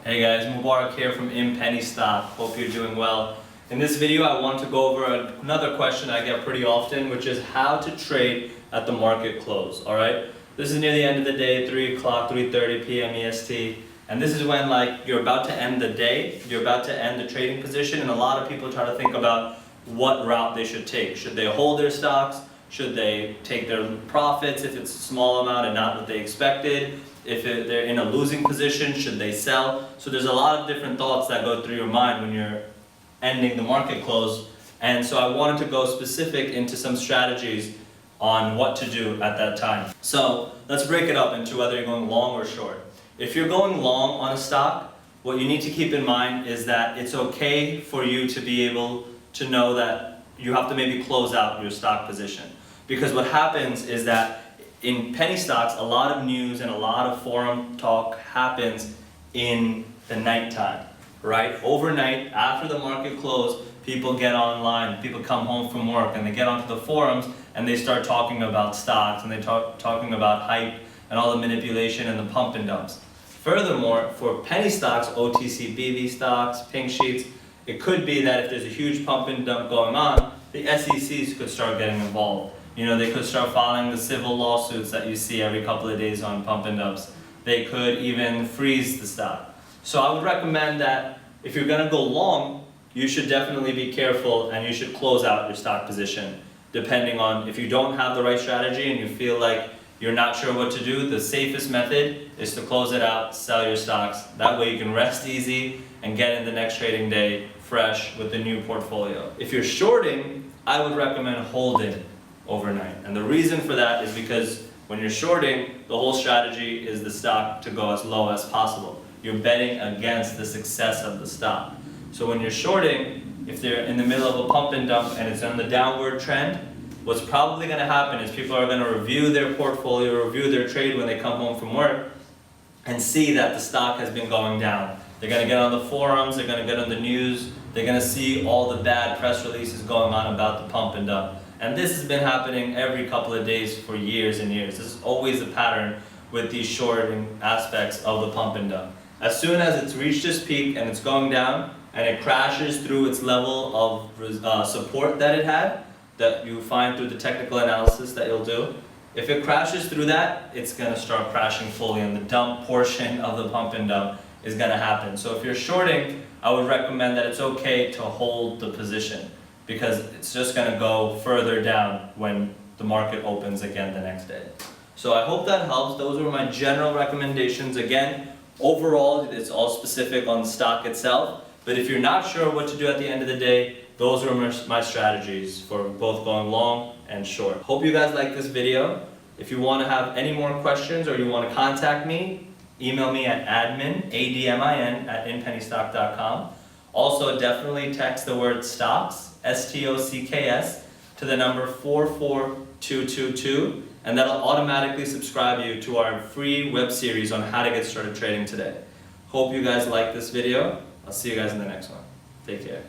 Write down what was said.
Hey guys, Mubarak here from Penny Stock. Hope you're doing well. In this video I want to go over another question I get pretty often, which is how to trade at the market close. Alright? This is near the end of the day, 3 o'clock, 3:30 p.m. EST. And this is when you're about to end the day, you're about to end the trading position, and a lot of people try to think about what route they should take. Should they hold their stocks? Should they take their profits if it's a small amount and not what they expected? If they're in a losing position, should they sell? So there's a lot of different thoughts that go through your mind when you're ending the market close. And so I wanted to go specific into some strategies on what to do at that time. So let's break it up into whether you're going long or short. If you're going long on a stock, what you need to keep in mind is that it's okay for you to be able to know that you have to maybe close out your stock position. Because what happens is that in penny stocks, a lot of news and a lot of forum talk happens in the nighttime, right? Overnight, after the market close, people get online, people come home from work and they get onto the forums and they start talking about stocks and they talking about hype and all the manipulation and the pump and dumps. Furthermore, for penny stocks, OTC BV stocks, pink sheets, it could be that if there's a huge pump and dump going on, the SECs could start getting involved. You know, they could start filing the civil lawsuits that you see every couple of days on pump and dumps. They could even freeze the stock. So I would recommend that if you're gonna go long, you should definitely be careful and you should close out your stock position. Depending on if you don't have the right strategy and you feel like you're not sure what to do, the safest method is to close it out, sell your stocks. That way you can rest easy and get in the next trading day fresh with a new portfolio. If you're shorting, I would recommend holding overnight. And the reason for that is because when you're shorting, the whole strategy is the stock to go as low as possible. You're betting against the success of the stock. So when you're shorting, if they're in the middle of a pump and dump and it's on the downward trend, what's probably going to happen is people are going to review their portfolio, review their trade when they come home from work and see that the stock has been going down. They're going to get on the forums, they're going to get on the news, they're going to see all the bad press releases going on about the pump and dump. And this has been happening every couple of days for years and years. This is always a pattern with these shorting aspects of the pump and dump. As soon as it's reached its peak and it's going down and it crashes through its level of support that it had, that you find through the technical analysis that you'll do, if it crashes through that, it's going to start crashing fully and the dump portion of the pump and dump is going to happen. So if you're shorting, I would recommend that it's okay to hold the position, because it's just going to go further down when the market opens again the next day. So I hope that helps. Those were my general recommendations. Again, overall, it's all specific on the stock itself, but if you're not sure what to do at the end of the day, those are my strategies for both going long and short. Hope you guys like this video. If you want to have any more questions or you want to contact me, email me at admin, ADMIN, @inpennystock.com. Also, definitely text the word stocks, STOCKS, to the number 44222, and that'll automatically subscribe you to our free web series on how to get started trading today. Hope you guys like this video. I'll see you guys in the next one. Take care.